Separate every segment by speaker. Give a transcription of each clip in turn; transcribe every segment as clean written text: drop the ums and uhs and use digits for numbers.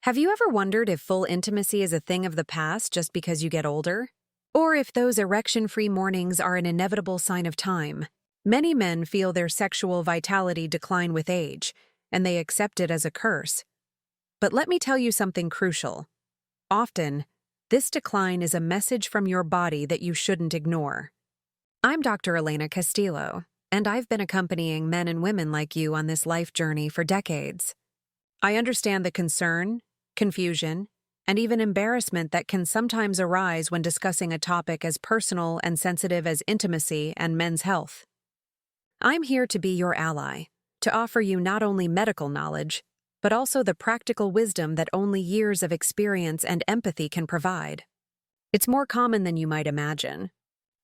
Speaker 1: Have you ever wondered if full intimacy is a thing of the past just because you get older? Or if those erection-free mornings are an inevitable sign of time? Many men feel their sexual vitality decline with age, and they accept it as a curse. But let me tell you something crucial. Often, this decline is a message from your body that you shouldn't ignore. I'm Dr. Elena Castillo, and I've been accompanying men and women like you on this life journey for decades. I understand the concern, confusion, and even embarrassment that can sometimes arise when discussing a topic as personal and sensitive as intimacy and men's health. I'm here to be your ally, to offer you not only medical knowledge, but also the practical wisdom that only years of experience and empathy can provide. It's more common than you might imagine.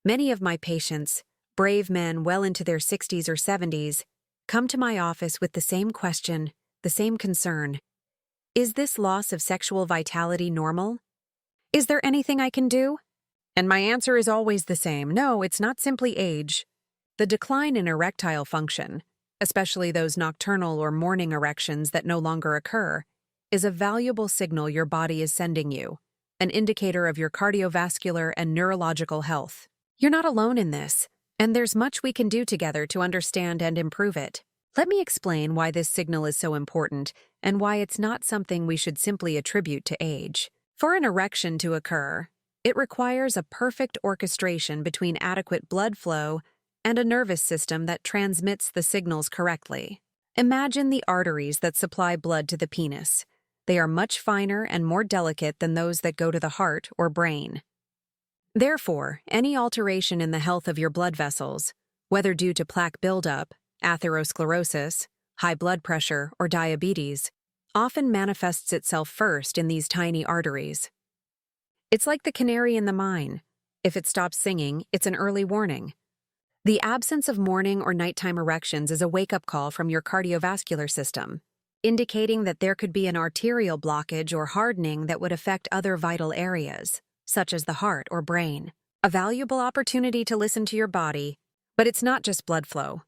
Speaker 1: Many of my patients, brave men well into their 60s or 70s, come to my office with the same question, the same concern. Is this loss of sexual vitality normal? Is there anything I can do? And my answer is always the same. No, it's not simply age. The decline in erectile function, especially those nocturnal or morning erections that no longer occur, is a valuable signal your body is sending you, an indicator of your cardiovascular and neurological health. You're not alone in this, and there's much we can do together to understand and improve it. Let me explain why this signal is so important and why it's not something we should simply attribute to age. For an erection to occur, it requires a perfect orchestration between adequate blood flow and a nervous system that transmits the signals correctly. Imagine the arteries that supply blood to the penis. They are much finer and more delicate than those that go to the heart or brain. Therefore, any alteration in the health of your blood vessels, whether due to plaque buildup, atherosclerosis, high blood pressure, or diabetes, often manifests itself first in these tiny arteries. It's like the canary in the mine. If it stops singing, it's an early warning. The absence of morning or nighttime erections is a wake-up call from your cardiovascular system, indicating that there could be an arterial blockage or hardening that would affect other vital areas, such as the heart or brain. A valuable opportunity to listen to your body, but it's not just blood flow.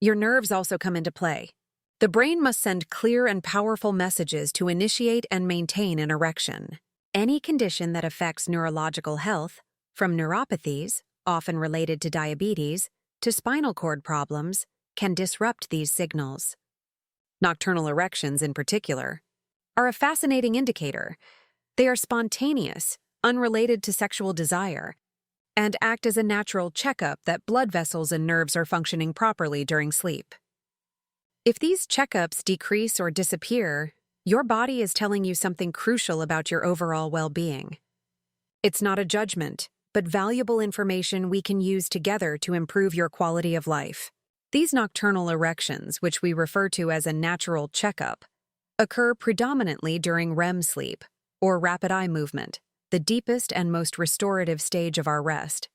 Speaker 1: Your nerves also come into play. The brain must send clear and powerful messages to initiate and maintain an erection. Any condition that affects neurological health, from neuropathies, often related to diabetes, to spinal cord problems, can disrupt these signals. Nocturnal erections, in particular, are a fascinating indicator. They are spontaneous, unrelated to sexual desire, and act as a natural checkup that blood vessels and nerves are functioning properly during sleep. If these checkups decrease or disappear, your body is telling you something crucial about your overall well-being. It's not a judgment, but valuable information we can use together to improve your quality of life. These nocturnal erections, which we refer to as a natural checkup, occur predominantly during REM sleep, or rapid eye movement, the deepest and most restorative stage of our rest.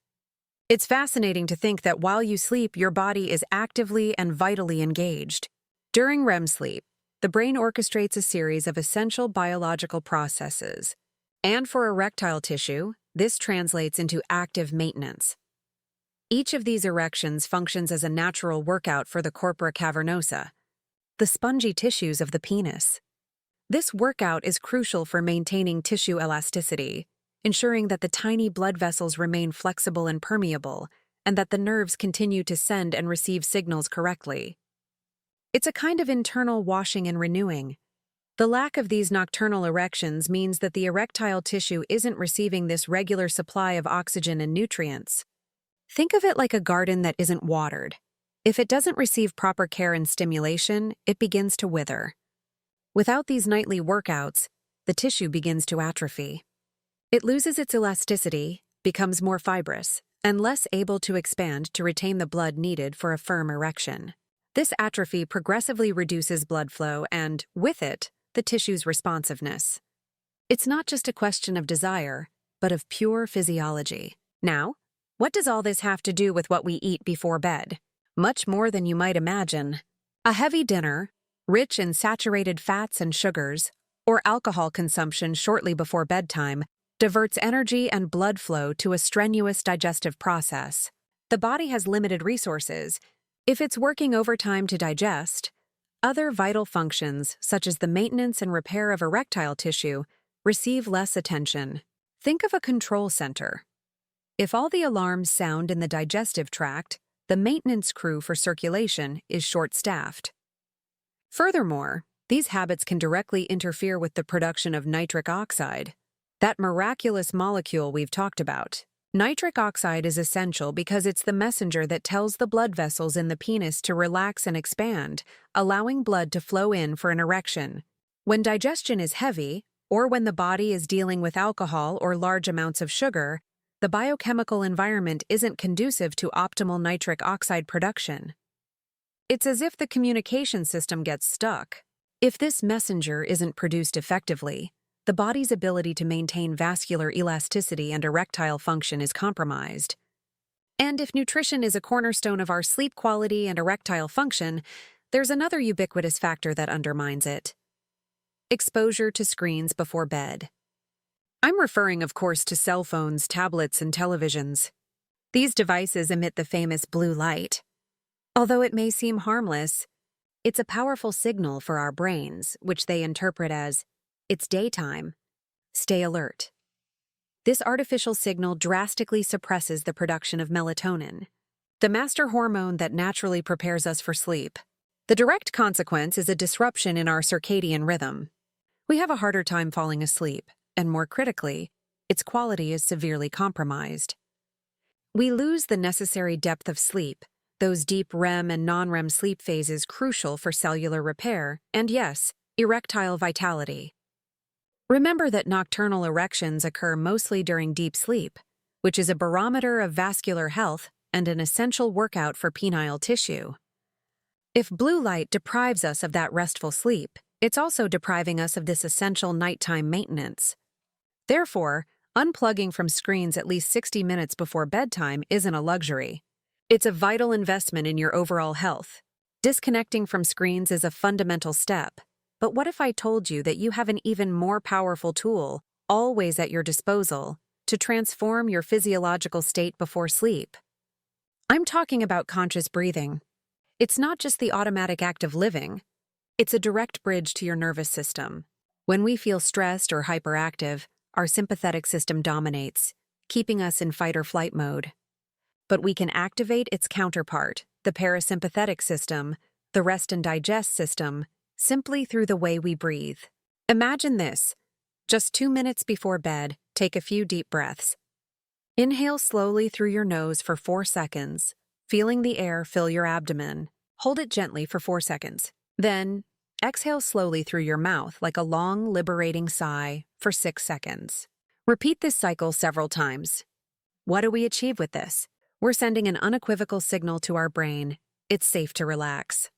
Speaker 1: It's fascinating to think that while you sleep, your body is actively and vitally engaged. During REM sleep, the brain orchestrates a series of essential biological processes, and for erectile tissue, this translates into active maintenance. Each of these erections functions as a natural workout for the corpora cavernosa, the spongy tissues of the penis. This workout is crucial for maintaining tissue elasticity, ensuring that the tiny blood vessels remain flexible and permeable, and that the nerves continue to send and receive signals correctly. It's a kind of internal washing and renewing. The lack of these nocturnal erections means that the erectile tissue isn't receiving this regular supply of oxygen and nutrients. Think of it like a garden that isn't watered. If it doesn't receive proper care and stimulation, it begins to wither. Without these nightly workouts, the tissue begins to atrophy. It loses its elasticity, becomes more fibrous, and less able to expand to retain the blood needed for a firm erection. This atrophy progressively reduces blood flow and, with it, the tissue's responsiveness. It's not just a question of desire, but of pure physiology. Now, what does all this have to do with what we eat before bed? Much more than you might imagine. A heavy dinner, rich in saturated fats and sugars, or alcohol consumption shortly before bedtime, diverts energy and blood flow to a strenuous digestive process. The body has limited resources. If it's working overtime to digest, Other vital functions, such as the maintenance and repair of erectile tissue, receive less attention. Think of a control center. If all the alarms sound in the digestive tract, the maintenance crew for circulation is short-staffed. Furthermore, these habits can directly interfere with the production of nitric oxide, that miraculous molecule we've talked about. Nitric oxide is essential because it's the messenger that tells the blood vessels in the penis to relax and expand, allowing blood to flow in for an erection. When digestion is heavy, or when the body is dealing with alcohol or large amounts of sugar, the biochemical environment isn't conducive to optimal nitric oxide production. It's as if the communication system gets stuck. If this messenger isn't produced effectively, the body's ability to maintain vascular elasticity and erectile function is compromised. And if nutrition is a cornerstone of our sleep quality and erectile function, there's another ubiquitous factor that undermines it: exposure to screens before bed. I'm referring, of course, to cell phones, tablets, and televisions. These devices emit the famous blue light. Although it may seem harmless, it's a powerful signal for our brains, which they interpret as, "It's daytime. Stay alert." This artificial signal drastically suppresses the production of melatonin, the master hormone that naturally prepares us for sleep. The direct consequence is a disruption in our circadian rhythm. We have a harder time falling asleep, and more critically, its quality is severely compromised. We lose the necessary depth of sleep, those deep REM and non-REM sleep phases crucial for cellular repair, and yes, erectile vitality. Remember that nocturnal erections occur mostly during deep sleep, which is a barometer of vascular health and an essential workout for penile tissue. If blue light deprives us of that restful sleep, it's also depriving us of this essential nighttime maintenance. Therefore, unplugging from screens at least 60 minutes before bedtime isn't a luxury. It's a vital investment in your overall health. Disconnecting from screens is a fundamental step. But what if I told you that you have an even more powerful tool, always at your disposal, to transform your physiological state before sleep? I'm talking about conscious breathing. It's not just the automatic act of living. It's a direct bridge to your nervous system. When we feel stressed or hyperactive, our sympathetic system dominates, keeping us in fight or flight mode. But we can activate its counterpart, the parasympathetic system, the rest and digest system, simply through the way we breathe. Imagine this. Just 2 minutes before bed, take a few deep breaths. Inhale slowly through your nose for 4 seconds, feeling the air fill your abdomen. Hold it gently for 4 seconds. Then, exhale slowly through your mouth like a long, liberating sigh for 6 seconds. Repeat this cycle several times. What do we achieve with this? We're sending an unequivocal signal to our brain. It's safe to relax.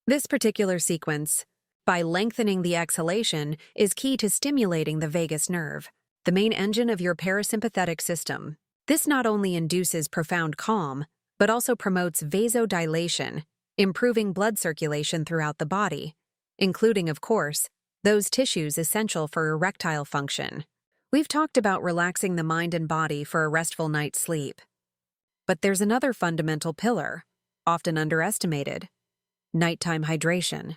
Speaker 1: This particular sequence, by lengthening the exhalation, is key to stimulating the vagus nerve, the main engine of your parasympathetic system. This not only induces profound calm, but also promotes vasodilation, improving blood circulation throughout the body, including, of course, those tissues essential for erectile function. We've talked about relaxing the mind and body for a restful night's sleep. But there's another fundamental pillar, often underestimated: nighttime hydration.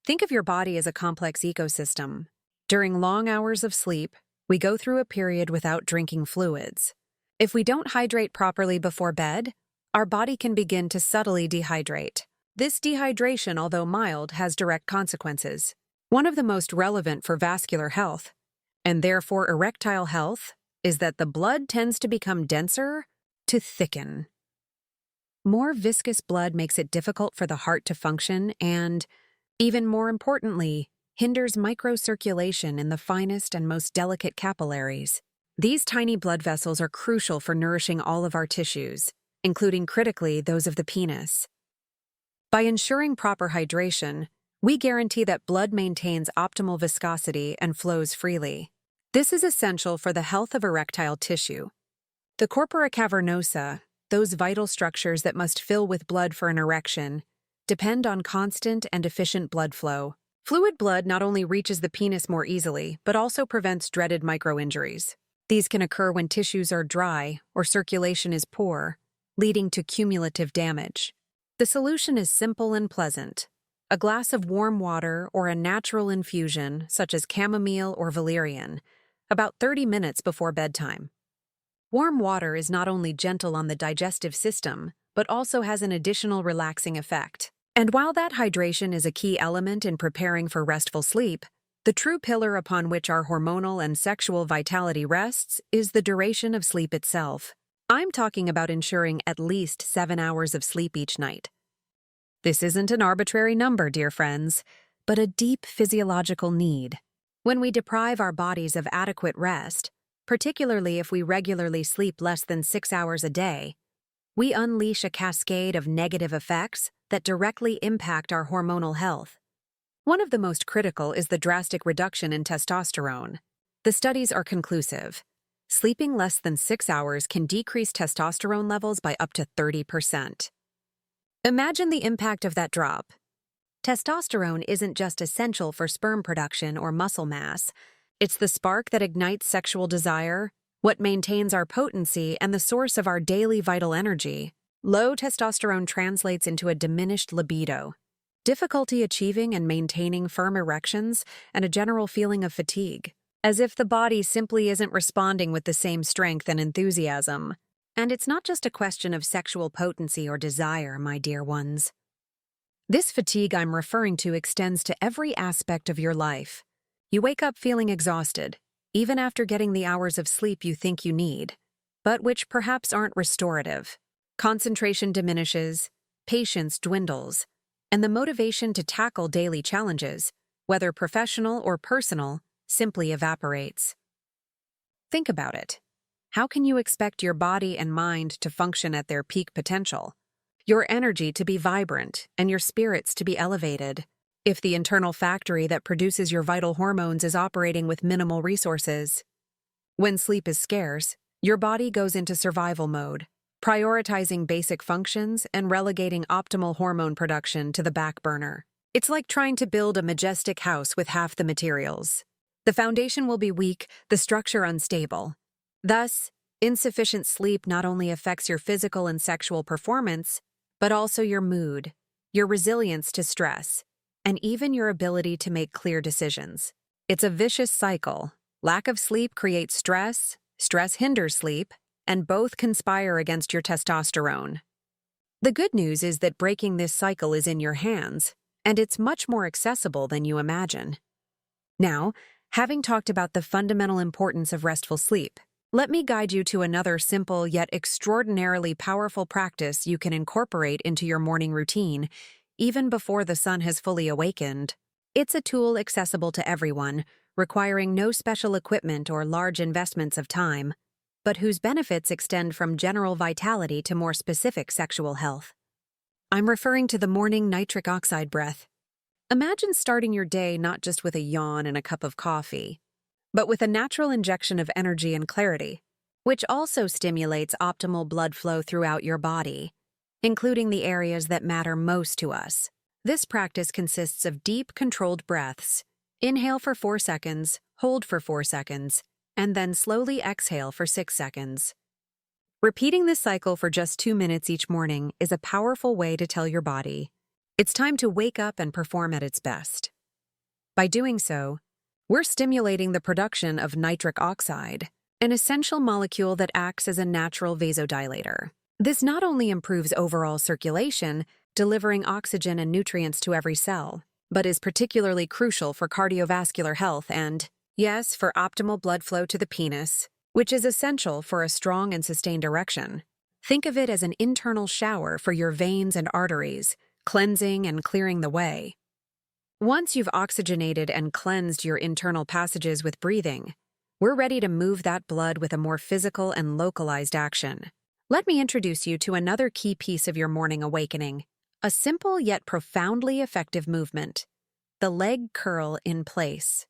Speaker 1: Think of your body as a complex ecosystem. During long hours of sleep, we go through a period without drinking fluids. If we don't hydrate properly before bed, our body can begin to subtly dehydrate. This dehydration, although mild, has direct consequences. One of the most relevant for vascular health, and therefore erectile health, is that the blood tends to become denser to thicken. More viscous blood makes it difficult for the heart to function and, even more importantly, hinders microcirculation in the finest and most delicate capillaries. These tiny blood vessels are crucial for nourishing all of our tissues, including critically those of the penis. By ensuring proper hydration, we guarantee that blood maintains optimal viscosity and flows freely. This is essential for the health of erectile tissue. The corpora cavernosa, those vital structures that must fill with blood for an erection, depend on constant and efficient blood flow. Fluid blood not only reaches the penis more easily, but also prevents dreaded microinjuries. These can occur when tissues are dry or circulation is poor, leading to cumulative damage. The solution is simple and pleasant. a glass of warm water or a natural infusion, such as chamomile or valerian, about 30 minutes before bedtime. Warm water is not only gentle on the digestive system, but also has an additional relaxing effect. And while that hydration is a key element in preparing for restful sleep, the true pillar upon which our hormonal and sexual vitality rests is the duration of sleep itself. I'm talking about ensuring at least 7 hours of sleep each night. This isn't an arbitrary number, dear friends, but a deep physiological need. When we deprive our bodies of adequate rest, particularly if we regularly sleep less than 6 hours a day, we unleash a cascade of negative effects that directly impact our hormonal health. One of the most critical is the drastic reduction in testosterone. The studies are conclusive. Sleeping less than 6 hours can decrease testosterone levels by up to 30%. Imagine the impact of that drop. Testosterone isn't just essential for sperm production or muscle mass. It's the spark that ignites sexual desire, what maintains our potency, and the source of our daily vital energy. Low testosterone translates into a diminished libido, difficulty achieving and maintaining firm erections, and a general feeling of fatigue, as if the body simply isn't responding with the same strength and enthusiasm. And it's not just a question of sexual potency or desire, my dear ones. This fatigue I'm referring to extends to every aspect of your life. You wake up feeling exhausted, even after getting the hours of sleep you think you need, but which perhaps aren't restorative. Concentration diminishes, patience dwindles, and the motivation to tackle daily challenges, whether professional or personal, simply evaporates. Think about it. How can you expect your body and mind to function at their peak potential, your energy to be vibrant, and your spirits to be elevated, if the internal factory that produces your vital hormones is operating with minimal resources? When sleep is scarce, your body goes into survival mode, prioritizing basic functions and relegating optimal hormone production to the back burner. It's like trying to build a majestic house with half the materials. The foundation will be weak, the structure unstable. Thus, insufficient sleep not only affects your physical and sexual performance, but also your mood, your resilience to stress, and even your ability to make clear decisions. It's a vicious cycle. Lack of sleep creates stress, stress hinders sleep, and both conspire against your testosterone. The good news is that breaking this cycle is in your hands, and it's much more accessible than you imagine. Now, having talked about the fundamental importance of restful sleep, let me guide you to another simple yet extraordinarily powerful practice you can incorporate into your morning routine, even before the sun has fully awakened. It's a tool accessible to everyone, requiring no special equipment or large investments of time, but whose benefits extend from general vitality to more specific sexual health. I'm referring to the morning nitric oxide breath. Imagine starting your day not just with a yawn and a cup of coffee, but with a natural injection of energy and clarity, which also stimulates optimal blood flow throughout your body, including the areas that matter most to us. This practice consists of deep, controlled breaths. Inhale for 4 seconds, hold for 4 seconds, and then slowly exhale for 6 seconds. Repeating this cycle for just 2 minutes each morning is a powerful way to tell your body, it's time to wake up and perform at its best. By doing so, we're stimulating the production of nitric oxide, an essential molecule that acts as a natural vasodilator. This not only improves overall circulation, delivering oxygen and nutrients to every cell, but is particularly crucial for cardiovascular health and, yes, for optimal blood flow to the penis, which is essential for a strong and sustained erection. Think of it as an internal shower for your veins and arteries, cleansing and clearing the way. Once you've oxygenated and cleansed your internal passages with breathing, we're ready to move that blood with a more physical and localized action. Let me introduce you to another key piece of your morning awakening, a simple yet profoundly effective movement, the leg curl in place.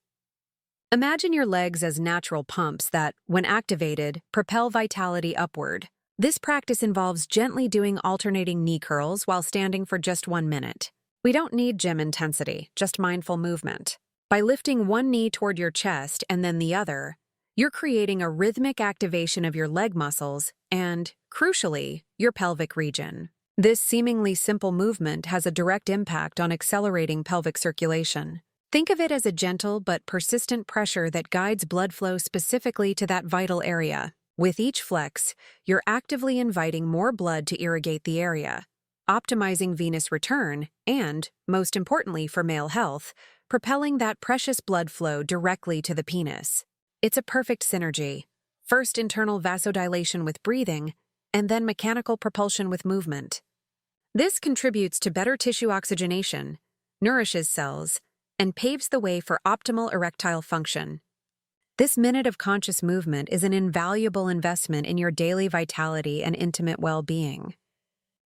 Speaker 1: Imagine your legs as natural pumps that, when activated, propel vitality upward. This practice involves gently doing alternating knee curls while standing for just 1 minute. We don't need gym intensity, just mindful movement. By lifting one knee toward your chest and then the other, you're creating a rhythmic activation of your leg muscles and, crucially, your pelvic region. This seemingly simple movement has a direct impact on accelerating pelvic circulation. Think of it as a gentle but persistent pressure that guides blood flow specifically to that vital area. With each flex, you're actively inviting more blood to irrigate the area, optimizing venous return and, most importantly for male health, propelling that precious blood flow directly to the penis. It's a perfect synergy. First internal vasodilation with breathing, and then mechanical propulsion with movement. This contributes to better tissue oxygenation, nourishes cells, and paves the way for optimal erectile function. This minute of conscious movement is an invaluable investment in your daily vitality and intimate well-being.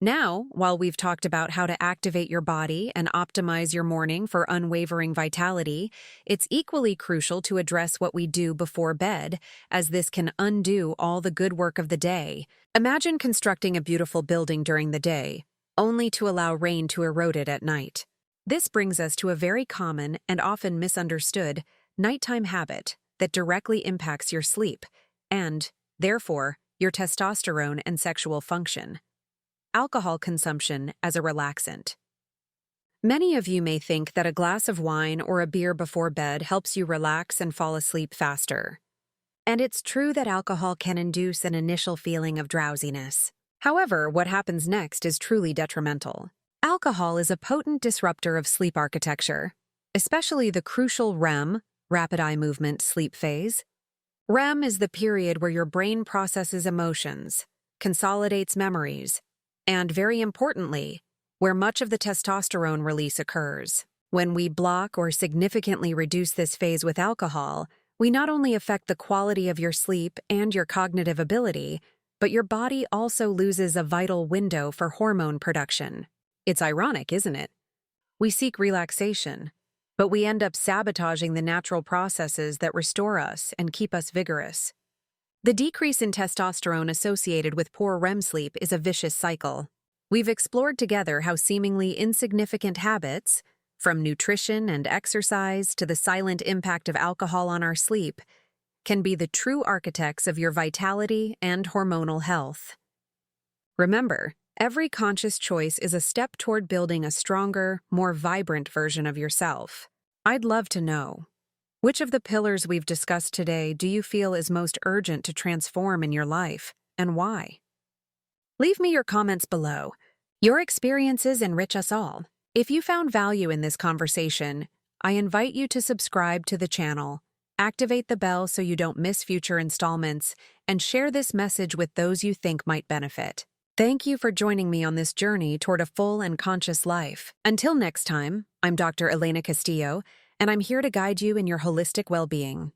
Speaker 1: Now, while we've talked about how to activate your body and optimize your morning for unwavering vitality, it's equally crucial to address what we do before bed, as this can undo all the good work of the day. Imagine constructing a beautiful building during the day, only to allow rain to erode it at night. This brings us to a very common and often misunderstood nighttime habit that directly impacts your sleep and, therefore, your testosterone and sexual function. Alcohol consumption as a relaxant. Many of you may think that a glass of wine or a beer before bed helps you relax and fall asleep faster. And it's true that alcohol can induce an initial feeling of drowsiness. However, what happens next is truly detrimental. Alcohol is a potent disruptor of sleep architecture, especially the crucial REM, rapid eye movement, sleep phase. REM is the period where your brain processes emotions, consolidates memories, and, very importantly, where much of the testosterone release occurs. When we block or significantly reduce this phase with alcohol, we not only affect the quality of your sleep and your cognitive ability, but your body also loses a vital window for hormone production. It's ironic, isn't it? We seek relaxation, but we end up sabotaging the natural processes that restore us and keep us vigorous. The decrease in testosterone associated with poor REM sleep is a vicious cycle. We've explored together how seemingly insignificant habits, from nutrition and exercise to the silent impact of alcohol on our sleep, can be the true architects of your vitality and hormonal health. Remember, every conscious choice is a step toward building a stronger, more vibrant version of yourself. I'd love to know, which of the pillars we've discussed today do you feel is most urgent to transform in your life, and why? Leave me your comments below. Your experiences enrich us all. If you found value in this conversation, I invite you to subscribe to the channel, activate the bell so you don't miss future installments, and share this message with those you think might benefit. Thank you for joining me on this journey toward a full and conscious life. Until next time, I'm Dr. Elena Castillo, and I'm here to guide you in your holistic well-being.